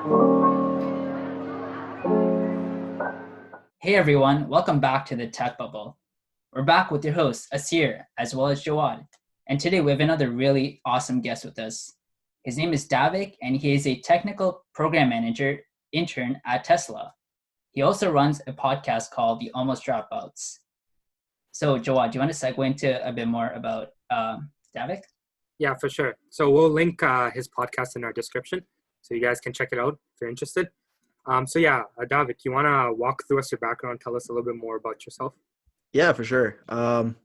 Hey everyone, welcome back to the Tech Bubble. We're back with your hosts, Asir, as well as Jawad. And today we have another really awesome guest with us. His name is Daivik, and he is a technical program manager intern at Tesla. He also runs a podcast called The Almost Dropouts. So Jawad, do you want to segue into a bit more about Daivik? Yeah, for sure. So we'll link his podcast in our description, so you guys can check it out if you're interested. Daivik, you want to walk through us your background, tell us a little bit more about yourself? Yeah, for sure. So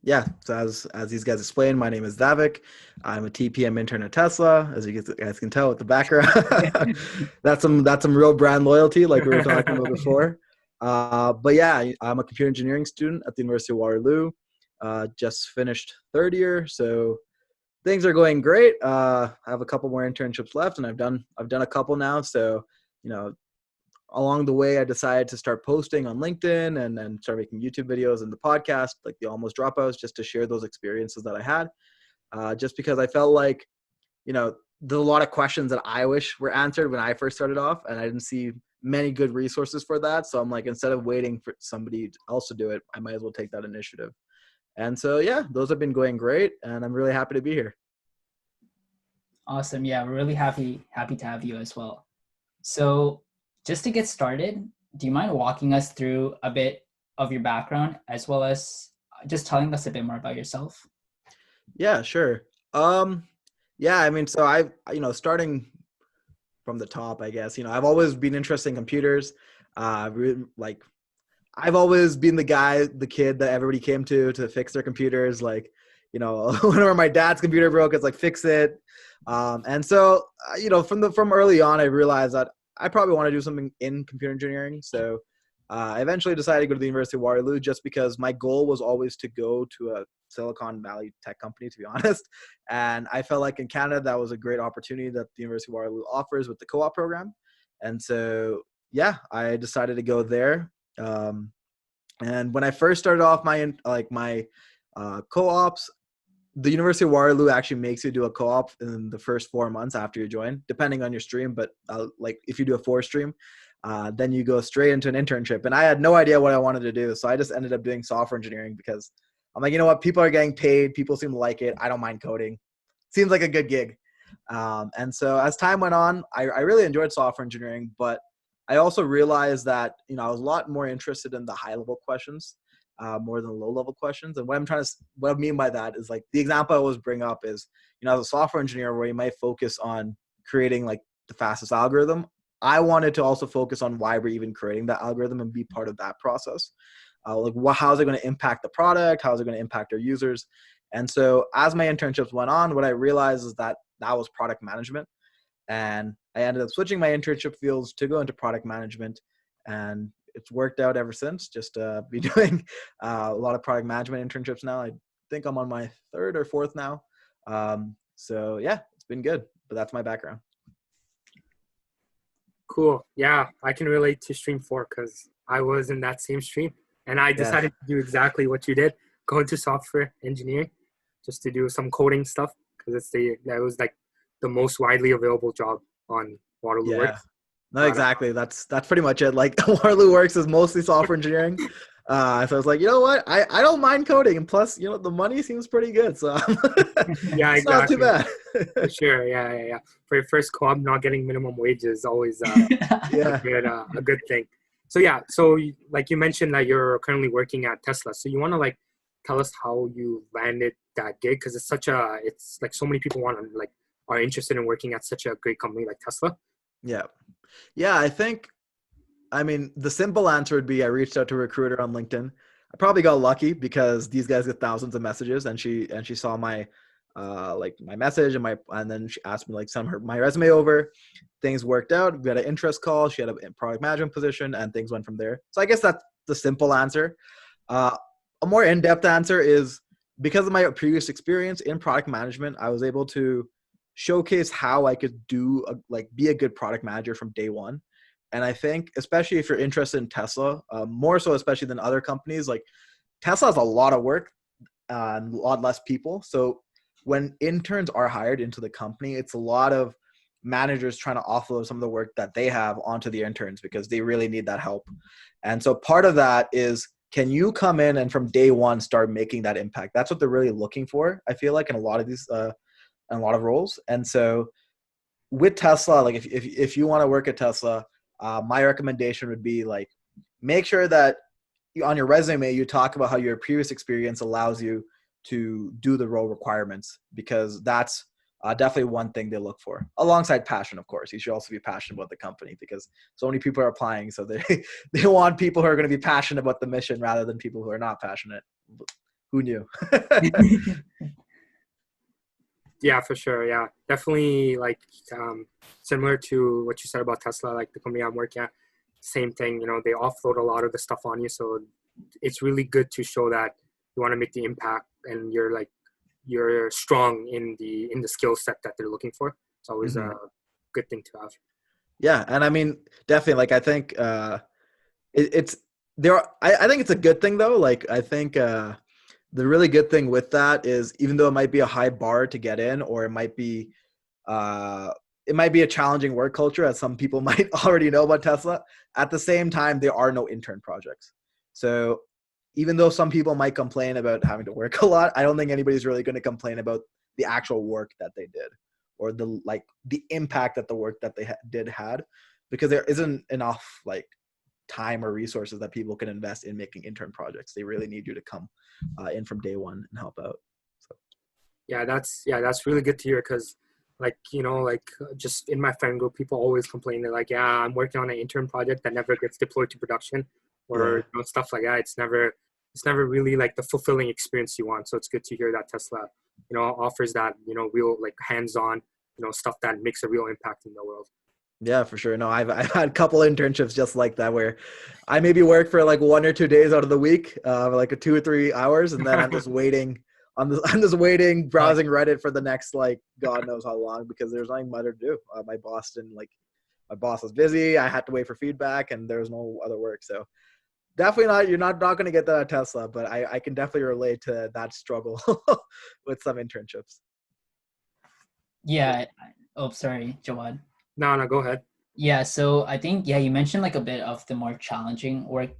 as these guys explained, my name is Daivik. I'm a TPM intern at Tesla, as you guys can tell with the background. that's some real brand loyalty, like we were talking about before. But yeah, I'm a computer engineering student at the University of Waterloo. Just finished third year, so things are going great. I have a couple more internships left, and I've done a couple now. So, along the way, I decided to start posting on LinkedIn and start making YouTube videos and the podcast, like the Almost Dropouts, just to share those experiences that I had. Just because I felt like, there's a lot of questions that I wish were answered when I first started off, and I didn't see many good resources for that. So I'm like, instead of waiting for somebody else to do it, I might as well take that initiative. And so, yeah, those have been going great, and I'm really happy to be here. Awesome. Yeah, we're really happy to have you as well. So just to get started, do you mind walking us through a bit of your background as well as just telling us a bit more about yourself? Yeah, sure. So starting from the top, I guess, I've always been interested in computers. I've always been the kid that everybody came to fix their computers. Whenever my dad's computer broke, it's like, fix it. From early on, I realized that I probably want to do something in computer engineering. So I eventually decided to go to the University of Waterloo just because my goal was always to go to a Silicon Valley tech company, to be honest. And I felt like in Canada, that was a great opportunity that the University of Waterloo offers with the co-op program. And so, yeah, I decided to go there. And when I first started off my co-ops, the University of Waterloo actually makes you do a co-op in the first 4 months after you join, depending on your stream. But if you do a 4 stream, then you go straight into an internship. And I had no idea what I wanted to do. So I just ended up doing software engineering because I'm like, you know what? People are getting paid. People seem to like it. I don't mind coding. Seems like a good gig. And so as time went on, I really enjoyed software engineering, but I also realized that, I was a lot more interested in the high level questions, more than low level questions. And what I mean by that is, like, the example I always bring up is, as a software engineer where you might focus on creating like the fastest algorithm, I wanted to also focus on why we're even creating that algorithm and be part of that process. How is it going to impact the product? How is it going to impact our users? And so as my internships went on, what I realized is that was product management. And I ended up switching my internship fields to go into product management, and it's worked out ever since. Just be doing a lot of product management internships now. I think I'm on my 3rd or 4th now. So yeah, it's been good, but that's my background. Cool. Yeah, I can relate to stream 4 because I was in that same stream, and I decided to do exactly what you did, go into software engineering just to do some coding stuff, because that was like the most widely available job on Waterloo Works. No, exactly. That's pretty much it. Like, Waterloo Works is mostly software engineering. So I was like, you know what? I don't mind coding, and plus, the money seems pretty good. So yeah, it's not too bad. For sure. Yeah. For your first co-op, not getting minimum wage is always a good thing. So yeah, like you mentioned that you're currently working at Tesla. So you want to tell us how you landed that gig, because it's like so many people are interested in working at such a great company like Tesla. Yeah, the simple answer would be I reached out to a recruiter on LinkedIn. I probably got lucky because these guys get thousands of messages, and she saw my my message and then she asked me send my resume over. Things worked out. We had an interest call. She had a product management position, and things went from there. So I guess that's the simple answer. A more in-depth answer is, because of my previous experience in product management, I was able to showcase how I could be a good product manager from day one. And I think, especially if you're interested in Tesla, more so especially than other companies, like Tesla has a lot of work and a lot less people. So when interns are hired into the company, it's a lot of managers trying to offload some of the work that they have onto the interns because they really need that help. And so part of that is, can you come in and from day one start making that impact? That's what they're really looking for, I feel like, in a lot of these in a lot of roles. And so with Tesla, like if you want to work at Tesla, my recommendation would be like, make sure that on your resume you talk about how your previous experience allows you to do the role requirements, because that's definitely one thing they look for, alongside passion. Of course, you should also be passionate about the company, because so many people are applying, so they they want people who are going to be passionate about the mission rather than people who are not passionate. Who knew? Yeah, for sure. Yeah, definitely. Like similar to what you said about Tesla, like the company I'm working at, same thing. You know, they offload a lot of the stuff on you, so it's really good to show that you want to make the impact and you're strong in the skill set that they're looking for. It's always a good thing to have. Yeah, and I mean, definitely. Like, I think it's there. I think it's a good thing though. Like, I think the really good thing with that is, even though it might be a high bar to get in, or it might be a challenging work culture, as some people might already know about Tesla, at the same time, there are no intern projects. So even though some people might complain about having to work a lot, I don't think anybody's really going to complain about the actual work that they did, or the impact that the work that they did had, because there isn't enough like time or resources that people can invest in making intern projects. They really need you to come in from day one and help out. So yeah, that's really good to hear, because like, you know, like just in my friend group, people always complain. They're like, yeah, I'm working on an intern project that never gets deployed to production, or you know, stuff like that. It's never really like the fulfilling experience you want. So it's good to hear that Tesla, you know, offers that, you know, real like hands-on, you know, stuff that makes a real impact in the world. Yeah, for sure. No, I've had a couple internships just like that, where I maybe work for like 1 or 2 days out of the week, like 2 or 3 hours, and then I'm just waiting. I'm just waiting, browsing Reddit for the next like God knows how long, because there's nothing better to do. My boss was busy. I had to wait for feedback, and there was no other work. So definitely not. You're not going to get that at Tesla, but I can definitely relate to that struggle with some internships. Yeah. Oh, sorry, Jawad. No, go ahead. Yeah, so I think, yeah, you mentioned like a bit of the more challenging work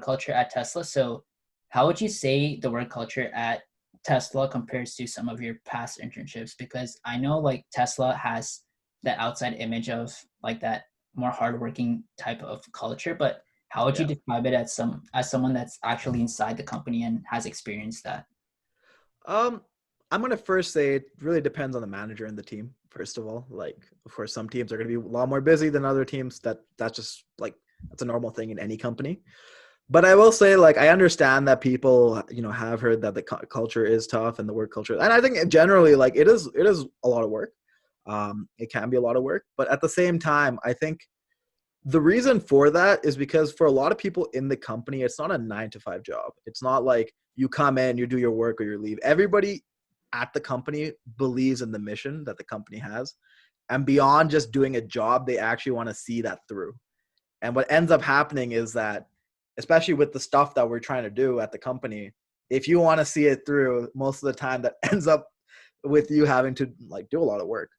culture at Tesla. So how would you say the work culture at Tesla compares to some of your past internships? Because I know like Tesla has that outside image of like that more hardworking type of culture, but how would you describe it as someone that's actually inside the company and has experienced that? I'm going to first say it really depends on the manager and the team. First of all, like, of course, some teams are going to be a lot more busy than other teams. That's just like, that's a normal thing in any company. But I will say, like, I understand that people, you know, have heard that the culture is tough and the work culture. And I think generally, like, it is a lot of work. It can be a lot of work. But at the same time, I think the reason for that is because for a lot of people in the company, it's not a 9-to-5 job. It's not like you come in, you do your work, or you leave. Everybody at the company believes in the mission that the company has. And beyond just doing a job, they actually want to see that through. And what ends up happening is that, especially with the stuff that we're trying to do at the company, if you want to see it through, most of the time that ends up with you having to like do a lot of work.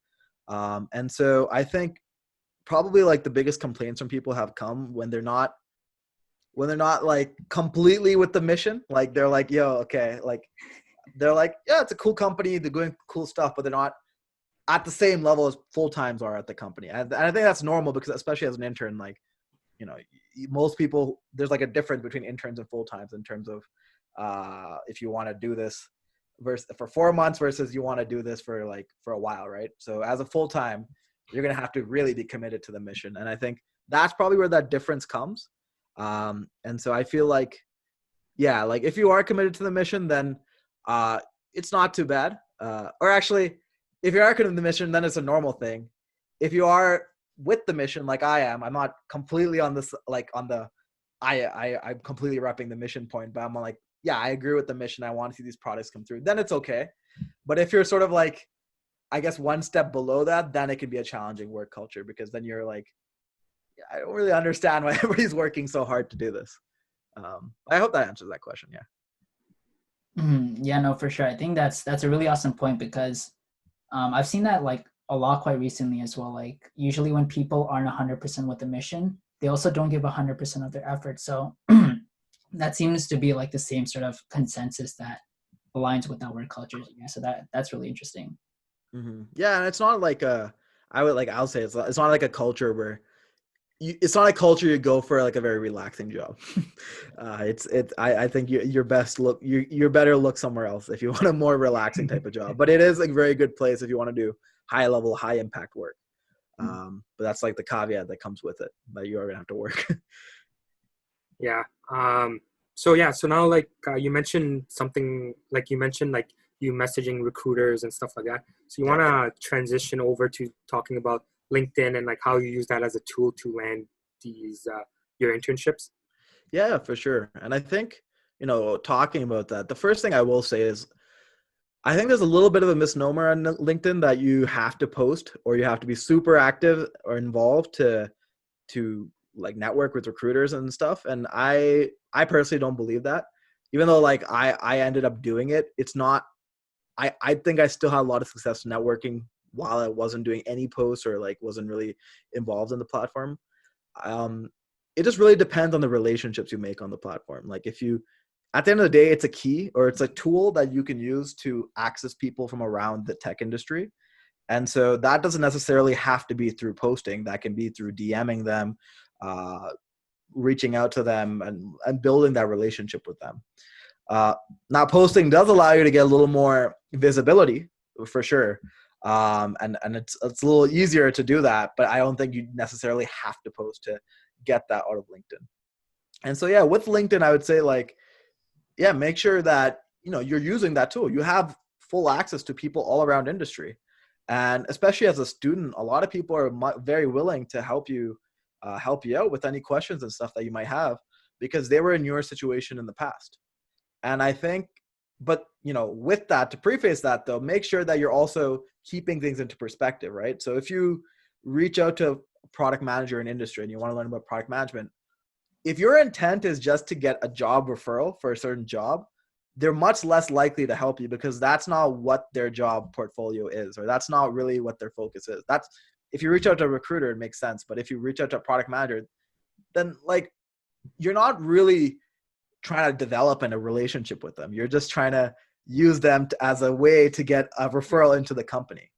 And so I think probably like the biggest complaints from people have come when they're not like completely with the mission. Like they're like, yo, okay. Like they're like, yeah, it's a cool company. They're doing cool stuff, but they're not at the same level as full-times are at the company. And I think that's normal, because especially as an intern, like, you know, most people, there's like a difference between interns and full-times in terms of if you want to do this for 4 months versus you want to do this for a while, right? So as a full-time, you're going to have to really be committed to the mission. And I think that's probably where that difference comes. And so I feel like, yeah, like if you are committed to the mission, then it's not too bad. Or actually, if you're committed to the mission, then it's a normal thing. If you are with the mission, like I am, I'm not completely on this, like on the, I'm completely repping the mission point, but I'm like, yeah, I agree with the mission. I want to see these products come through. Then it's okay. But if you're sort of like, I guess, one step below that, then it can be a challenging work culture, because then you're like, yeah, I don't really understand why everybody's working so hard to do this. I hope that answers that question. Yeah. Yeah, no, for sure. I think that's a really awesome point, because I've seen that like a lot quite recently as well. Like usually when people aren't 100% with the mission, they also don't give 100% of their effort. So that seems to be like the same sort of consensus that aligns with that work culture. Yeah, so that's really interesting. Yeah, and it's not like I'll say it's not like a culture where it's not a culture you go for like a very relaxing job. I think your better look somewhere else if you want a more relaxing type of job. But it is a very good place if you want to do high level, high impact work. But that's like the caveat that comes with it, that you are gonna have to work. Yeah. So now like you mentioned something, like you mentioned like you messaging recruiters and stuff like that. So you want to transition over to talking about LinkedIn and like how you use that as a tool to land these your internships. Yeah, for sure. And I think, talking about that, the first thing I will say is I think there's a little bit of a misnomer on LinkedIn that you have to post or you have to be super active or involved to like network with recruiters and stuff. And I personally don't believe that. Even though like I ended up doing it, it's not, I think I still had a lot of success networking while I wasn't doing any posts or like wasn't really involved in the platform. It just really depends on the relationships you make on the platform. Like if you, at the end of the day, it's a key or it's a tool that you can use to access people from around the tech industry. And so that doesn't necessarily have to be through posting. That can be through DMing them, reaching out to them and building that relationship with them. Now posting does allow you to get a little more visibility for sure. And it's a little easier to do that, but I don't think you necessarily have to post to get that out of LinkedIn. And so, yeah, with LinkedIn, I would say like, yeah, make sure that, you're using that tool. You have full access to people all around industry. And especially as a student, a lot of people are very willing to help you out with any questions and stuff that you might have because they were in your situation in the past. And I think, but with that, to preface that though, make sure that you're also keeping things into perspective, right? So if you reach out to a product manager in industry and you want to learn about product management, if your intent is just to get a job referral for a certain job, they're much less likely to help you because that's not what their job portfolio is, or that's not really what their focus is. That's, if you reach out to a recruiter, it makes sense. But if you reach out to a product manager, then like you're not really trying to develop in a relationship with them. You're just trying to use them as a way to get a referral into the company.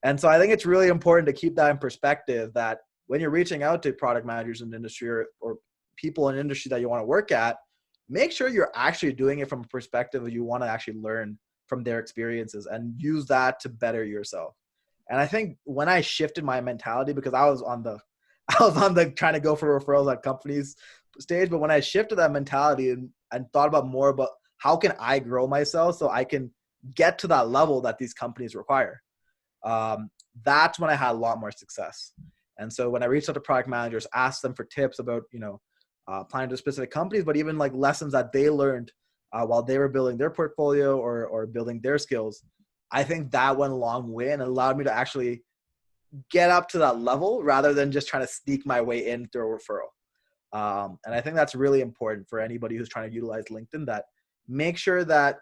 And so I think it's really important to keep that in perspective, that when you're reaching out to product managers in the industry or people in industry that you want to work at, make sure you're actually doing it from a perspective of you want to actually learn from their experiences and use that to better yourself. And I think when I shifted my mentality, because I was on the trying to go for referrals at companies stage, but when I shifted that mentality and thought about more about how can I grow myself so I can get to that level that these companies require, that's when I had a lot more success. And so when I reached out to product managers, asked them for tips about, applying to specific companies, but even like lessons that they learned while they were building their portfolio or building their skills, I think that went a long way and allowed me to actually get up to that level rather than just trying to sneak my way in through a referral. And I think that's really important for anybody who's trying to utilize LinkedIn, that make sure that,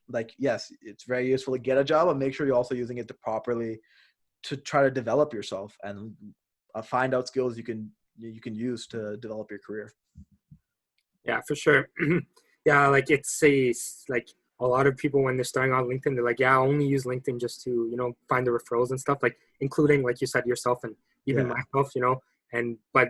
like, yes, it's very useful to get a job, but make sure you're also using it to properly to try to develop yourself and find out skills you can use to develop your career. Yeah, for sure. Yeah, like like a lot of people when they're starting on LinkedIn, they're like, yeah, I only use LinkedIn just to, find the referrals and stuff, like including, like you said, yourself and even myself, but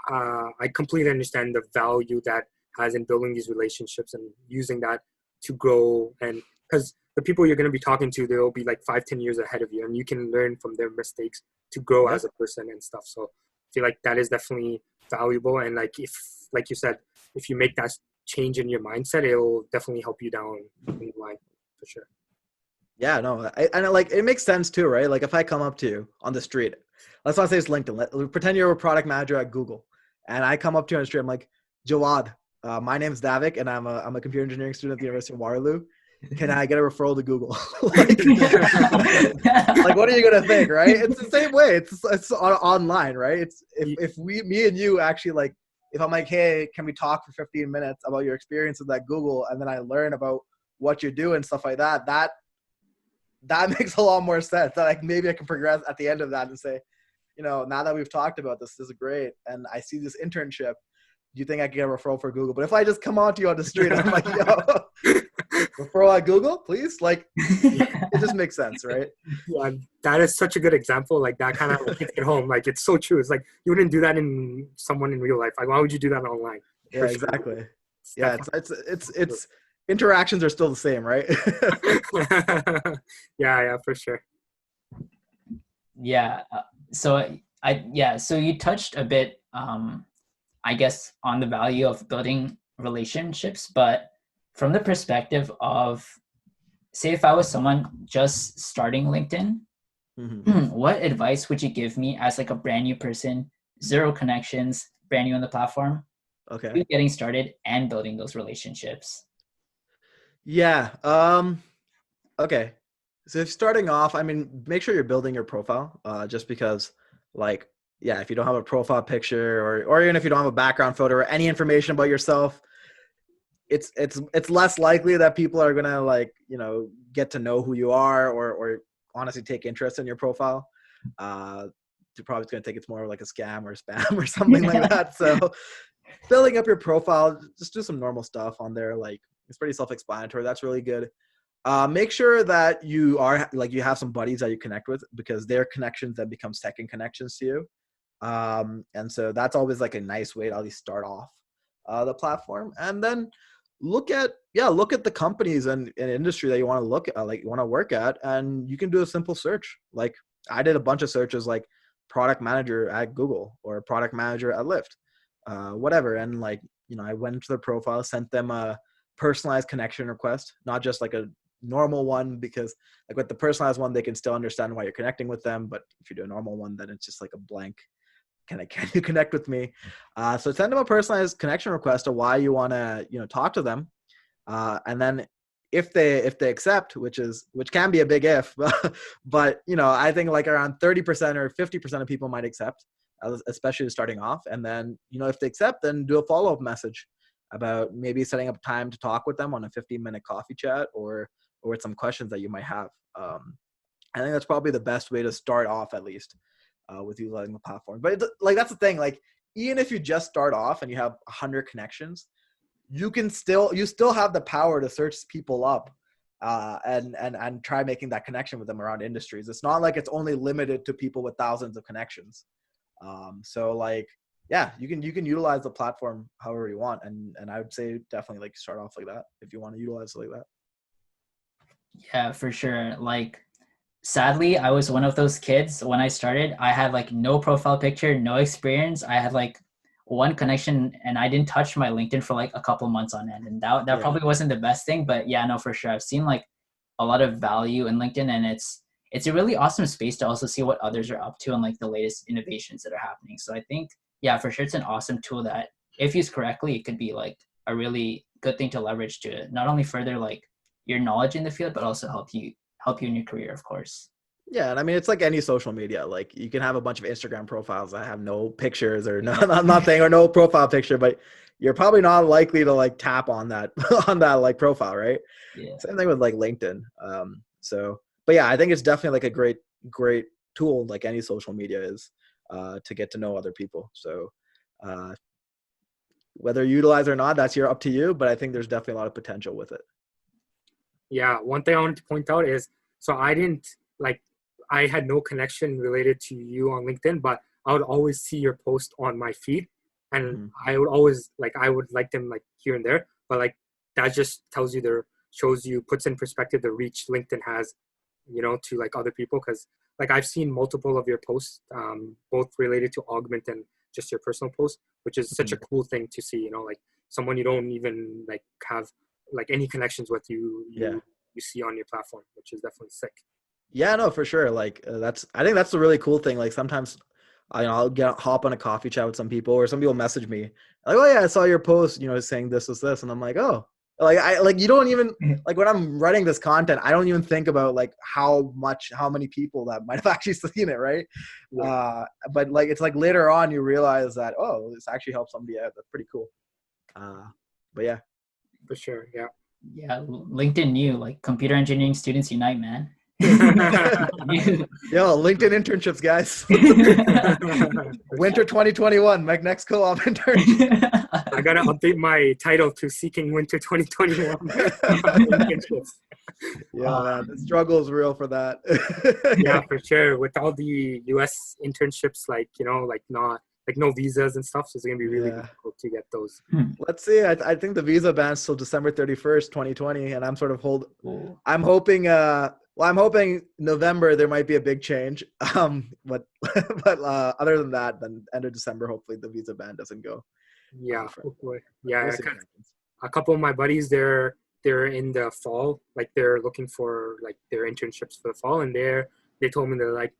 I completely understand the value that has in building these relationships and using that to grow. And because the people you're going to be talking to, they'll be like 5-10 years ahead of you and you can learn from their mistakes to grow as a person and stuff. So I feel like that is definitely valuable. And like, if, like you said, if you make that change in your mindset, it'll definitely help you down in the line for sure. Yeah, no, and like it makes sense too, right? Like if I come up to you on the street, let's not say it's LinkedIn. Pretend you're a product manager at Google, and I come up to you on the street. I'm like, Jawad, my name's Daivik, and I'm a computer engineering student at the University of Waterloo. Can I get a referral to Google? like, what are you gonna think, right? It's the same way. It's online, right? It's if me and you actually like, if I'm like, hey, can we talk for 15 minutes about your experiences at Google, and then I learn about what you do and stuff like that, that makes a lot more sense. That like maybe I can progress at the end of that and say, now that we've talked about this is great, and I see this internship. Do you think I could get a referral for Google? But if I just come on to you on the street and I'm like, yo, referral at Google, please? Like, it just makes sense, right? Yeah, that is such a good example. Like that kind of hits it home. Like it's so true. It's like you wouldn't do that in someone in real life. Like why would you do that online? Yeah, exactly. Yeah, it's interactions are still the same, right? Yeah, for sure. Yeah. So so you touched a bit, I guess, on the value of building relationships, but from the perspective of, say, if I was someone just starting LinkedIn, what advice would you give me as like a brand new person, zero connections, brand new on the platform, Okay. getting started and building those relationships? Yeah. Okay. So if starting off, I mean, make sure you're building your profile, just because, like, yeah, if you don't have a profile picture, or even if you don't have a background photo or any information about yourself, it's less likely that people are gonna, like, get to know who you are, or honestly take interest in your profile. You're probably going to think it's more like a scam or spam or something like that. So building up your profile, just do some normal stuff on there. Like, it's pretty self-explanatory. That's really good. Make sure that you have some buddies that you connect with, because they're connections that become second connections to you. And so that's always like a nice way to at least start off the platform. And then look at the companies and industry that you want to look at, like you want to work at, and you can do a simple search. Like I did a bunch of searches, like product manager at Google or product manager at Lyft, whatever. And like, I went into their profile, sent them a personalized connection request, not just like a normal one, because like with the personalized one, they can still understand why you're connecting with them. But if you do a normal one, then it's just like a blank, can you connect with me? So send them a personalized connection request of why you want to, talk to them. And then if they accept, which can be a big if, but I think like around 30% or 50% of people might accept, especially starting off. And then, if they accept, then do a follow-up message about maybe setting up time to talk with them on a 15-minute coffee chat, or with some questions that you might have. I think that's probably the best way to start off, at least, with utilizing the platform. But like, that's the thing. Like, even if you just start off and you have 100 connections, you still have the power to search people up, and try making that connection with them around industries. It's not like it's only limited to people with thousands of connections. So like, yeah, you can utilize the platform however you want, and I would say definitely like start off like that if you want to utilize it like that. Yeah, for sure. Like, sadly, I was one of those kids when I started. I had like no profile picture, no experience. I had like one connection, and I didn't touch my LinkedIn for like a couple months on end. And that probably wasn't the best thing, but yeah, no, for sure. I've seen like a lot of value in LinkedIn, and it's a really awesome space to also see what others are up to and like the latest innovations that are happening. So I think, yeah, for sure, it's an awesome tool that, if used correctly, it could be like a really good thing to leverage to not only further like your knowledge in the field, but also help you in your career, of course. Yeah, and I mean, it's like any social media. Like, you can have a bunch of Instagram profiles that have no pictures or nothing, or no profile picture, but you're probably not likely to like tap on that on that like profile, right? Yeah. Same thing with like LinkedIn. But yeah, I think it's definitely like a great tool, like any social media is, to get to know other people. So uh, whether you utilize it or not, that's up to you. But I think there's definitely a lot of potential with it. Yeah, one thing I wanted to point out is, so I had no connection related to you on LinkedIn, but I would always see your post on my feed, and I would always I would like them like here and there, but like that just puts in perspective the reach LinkedIn has, to like other people. Because like I've seen multiple of your posts, both related to Augment and just your personal posts, which is such a cool thing to see, like someone you don't even like have like any connections with, you see on your platform, which is definitely sick. Yeah, no, for sure. Like, I think that's the really cool thing. Like, sometimes I'll hop on a coffee chat with some people, or some people message me like, "Oh yeah, I saw your post, saying this was this," and I'm like, "Oh." Like you don't even, like, when I'm writing this content, I don't even think about like how many people that might have actually seen it, right? Yeah. But like, it's like later on you realize that, oh, this actually helped somebody out. That's pretty cool. But yeah, For sure. Yeah. Yeah, LinkedIn knew, like, computer engineering students unite, man. Yo, LinkedIn internships, guys. Winter 2021, my next co-op internship. I gotta update my title to Seeking Winter 2021 internships. Yeah, man, the struggle is real for that. Yeah, for sure. With all the U.S. internships, like no visas and stuff, so it's gonna be really difficult to get those. Let's see. I think the visa ban's till December 31st, 2020, and I'm sort of I'm hoping. I'm hoping November there might be a big change. But other than that, then end of December, hopefully the visa ban doesn't go. Yeah, hopefully. Yeah. A couple of my buddies, they're in the fall, like they're looking for like their internships for the fall, and they told me they're like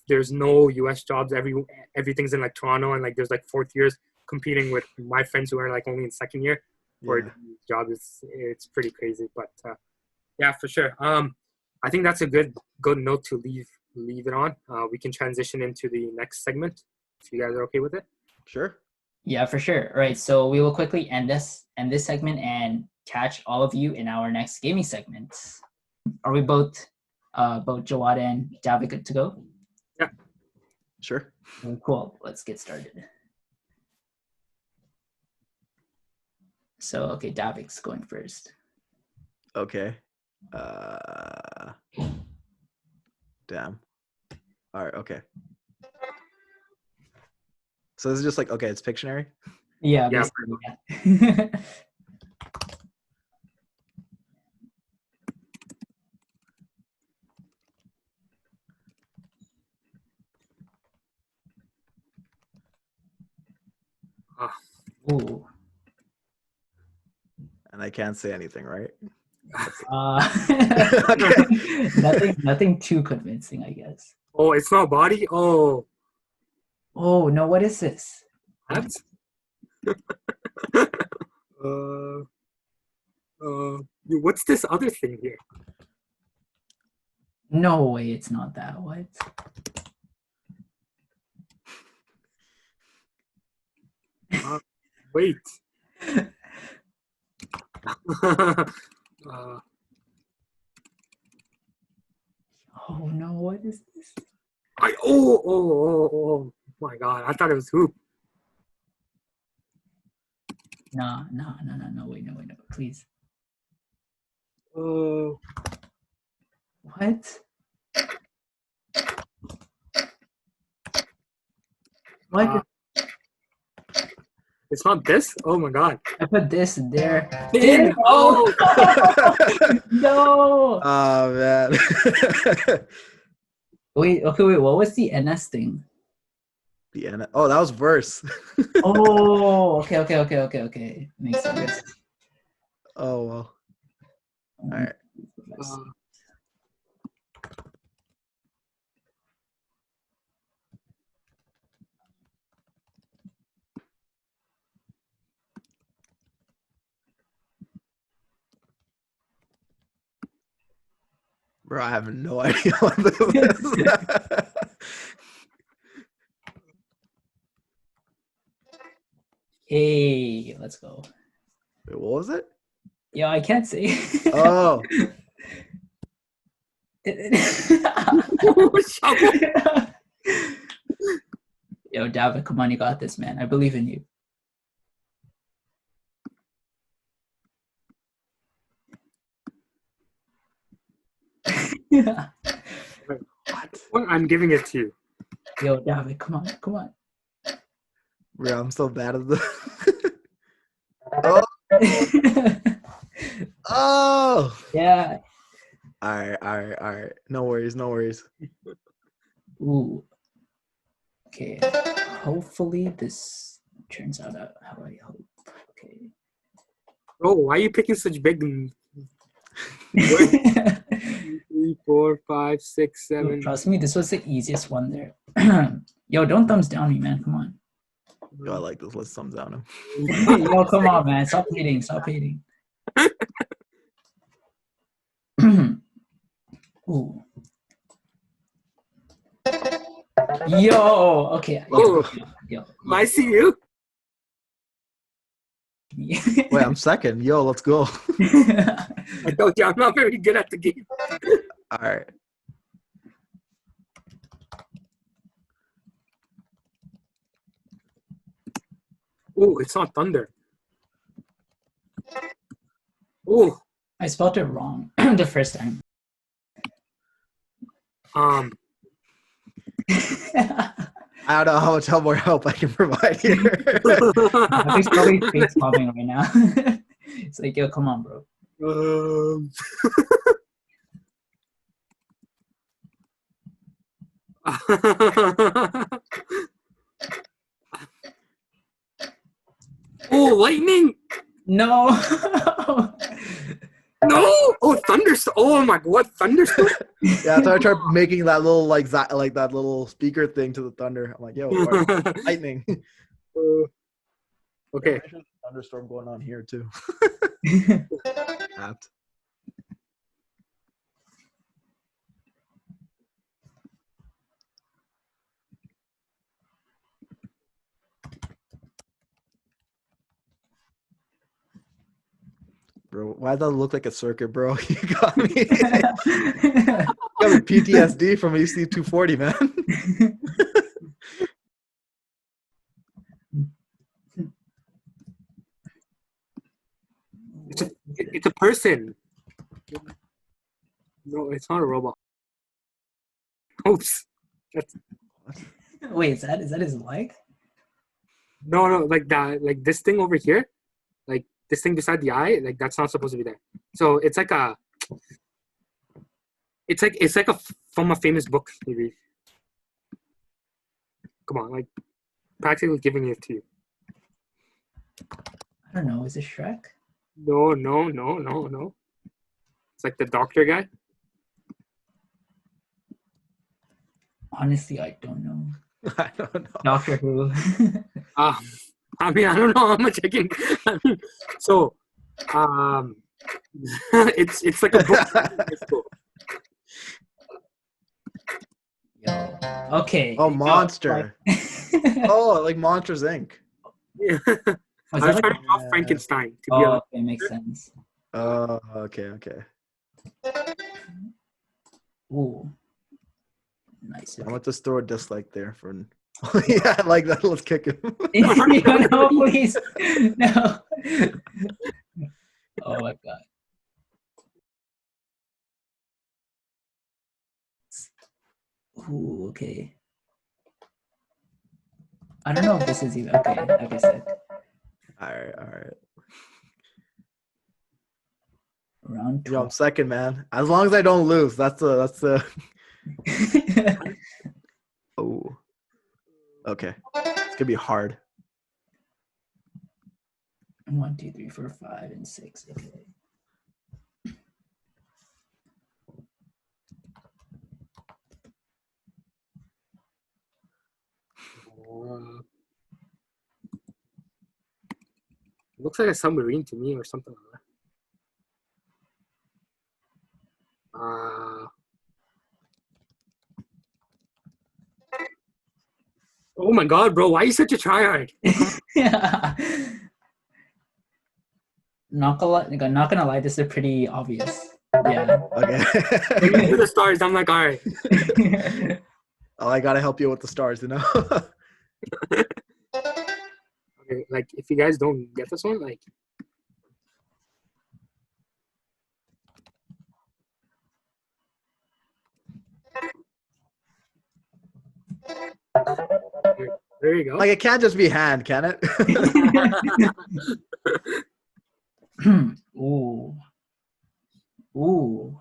there's no U.S. jobs. Everything's in like Toronto, and like there's like fourth years competing with my friends who are like only in second year for the job. It's pretty crazy, but yeah, for sure. I think that's a good note to leave it on. We can transition into the next segment if you guys are okay with it. Sure. Yeah, for sure. All right, so we will quickly end this segment and catch all of you in our next gaming segment. Are we both Jawad and Daivik good to go? Yeah. Sure. Cool. Let's get started. So, okay, Daivik's going first. Okay. Damn. All right. Okay. So this is just like, okay, it's Pictionary? Yeah. Yeah. Ooh. And I can't say anything, right? Nothing too convincing, I guess. Oh, it's not body? Oh no, what is this? What? What's this other thing here? No way, it's not that. What? Wait. Oh no, what is this? Oh my god, I thought it was hoop. No, wait, no, please. What? What? It's not this? Oh my god. I put this in there. Din! Oh! No! Oh, man. Wait, what was the NS thing? The NS. Oh, that was verse. Oh, okay. Makes sense. Oh, well. All right. Bro, I have no idea what this is. Hey, let's go. Wait, what was it? Yeah, I can't say. Oh. Yo, Daivik, come on, you got this, man. I believe in you. What? I'm giving it to you. Yo, Daivik, come on. Bro, I'm so bad at the. Oh. Oh. Yeah. All right. No worries. Ooh. Okay. Hopefully this turns out how I hope. Okay. Oh, why are you picking such big? 3, 4, 5, 6, 7. Trust me, this was the easiest one there. Yo, don't thumbs down me, man. Come on. Yo, I like this. Let's thumbs down him. Yo, come on, man. Stop hating. Ooh. Yo, okay. Yo. I see you. Wait, I'm second. Yo, let's go. I told you I'm not very good at the game. All right. Oh, it's not thunder. Oh, I spelled it wrong the first time. um, I don't know how much more help I can provide here. He's probably face bombing right now. It's like, yo, come on, bro. Oh, lightning! No. No! Oh, thunderstorm! Oh my god, what thunderstorm? Yeah, so I tried making that little like that little speaker thing to the thunder. I'm like, yo, lightning. Okay. Yeah, there's a thunderstorm going on here too. Apt. Bro, why does that look like a circuit, bro? You got me. You got me PTSD from EC 240, man. It's a person. No, it's not a robot. Oops. Wait, is that his leg? No, like that, like this thing over here, like this thing beside the eye, like that's not supposed to be there. So it's like from a famous book you read. Come on, like practically giving it to you. I don't know. Is it Shrek? No. It's like the doctor guy. Honestly, I don't know. I don't know. Doctor Who. I mean, I don't know how much I can. I mean, so, it's like a book. Yo. Okay. Oh, Monster. Oh, like Monsters Inc. Yeah. Was I was that trying like, to draw Frankenstein. To be oh, honest. okay, makes sense. Oh, okay. Ooh. Nice. I Okay. want to throw a dislike there for. Yeah, like that. Let's kick him. No, please. No. Oh my god. Ooh, okay. I don't know if this is even okay. Okay, sick. All right. Round 12. Yo, I'm second, man. As long as I don't lose, that's the. Oh. Okay. It's gonna be hard. 1, 2, 3, 4, 5, and 6. Okay. Looks like a submarine to me or something like that. Oh my god, bro! Why are you such a tryhard? Yeah. Not gonna lie, this is pretty obvious. Yeah. Okay. Bring to the stars. I'm like, all right. Oh, I gotta help you with the stars, you know. Okay, like if you guys don't get this one, like. There you go. Like it can't just be hand, can it? Ooh. Ooh.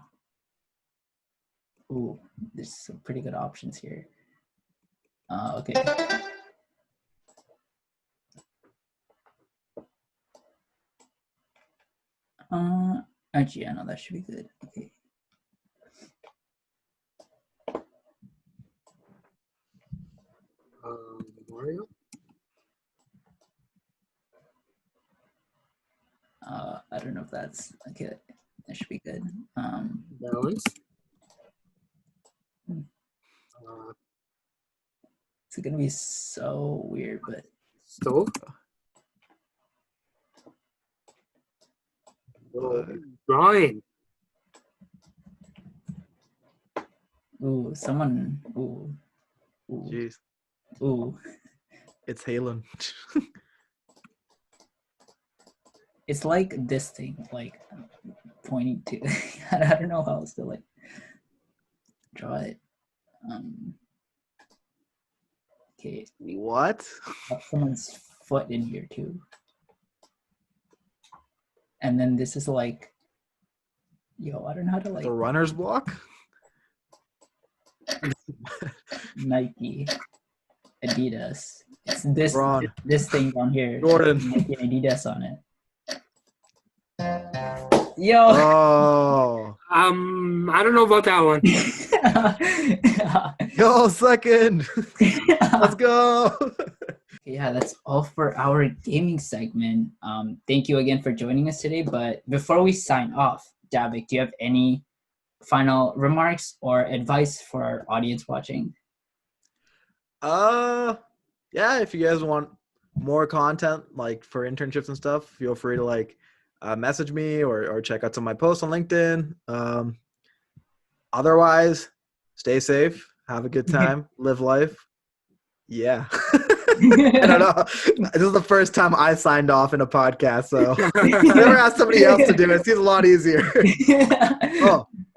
Ooh. There's some pretty good options here. Okay. Actually, yeah, no, that should be good. Okay. Mario. I don't know if that's okay. That should be good. Balance. It's gonna be so weird, but Stove. Drawing. ooh, someone. Ooh. Ooh. Jeez. Ooh. It's Halen. It's like this thing, like pointing to. I don't know how else to like draw it. Okay, What? got someone's foot in here too. And then this is like, I don't know how to like The runner's block? Nike, Adidas. It's this Braun. this thing down here. Jordan. Nike and Adidas on it. Yo. Oh. I don't know about that one. Yo, second. Let's go. Yeah, that's all for our gaming segment. Thank you again for joining us today. But before we sign off, Daivik, do you have any final remarks or advice for our audience watching? Yeah, if you guys want more content like for internships and stuff, feel free to like message me or check out some of my posts on LinkedIn. Otherwise, stay safe, have a good time, live life. Yeah. I don't know. This is the first time I signed off in a podcast, so I never asked somebody else to do it. It seems a lot easier.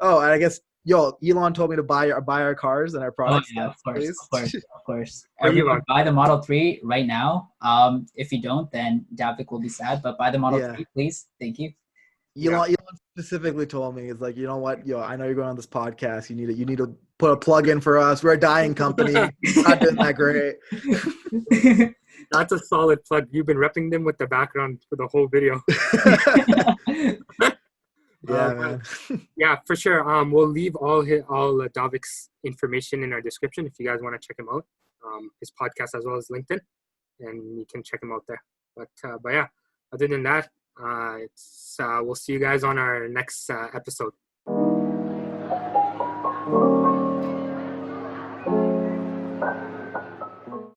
Oh, and I guess Elon told me to buy our cars and our products. Oh yeah, please. of course. What do you Everyone want? buy the Model 3 right now. If you don't, then Daivik will be sad. But buy the Model 3, please. Thank you. Elon specifically told me, he's like, you know what, I know you're going on this podcast. You need to put a plug in for us. We're a dying company. We're not doing that great. That's a solid plug. You've been repping them with the background for the whole video. Yeah, man. Yeah, for sure. We'll leave all Daivik's information in our description if you guys want to check him out. His podcast as well as LinkedIn, and you can check him out there. But yeah, other than that, we'll see you guys on our next episode.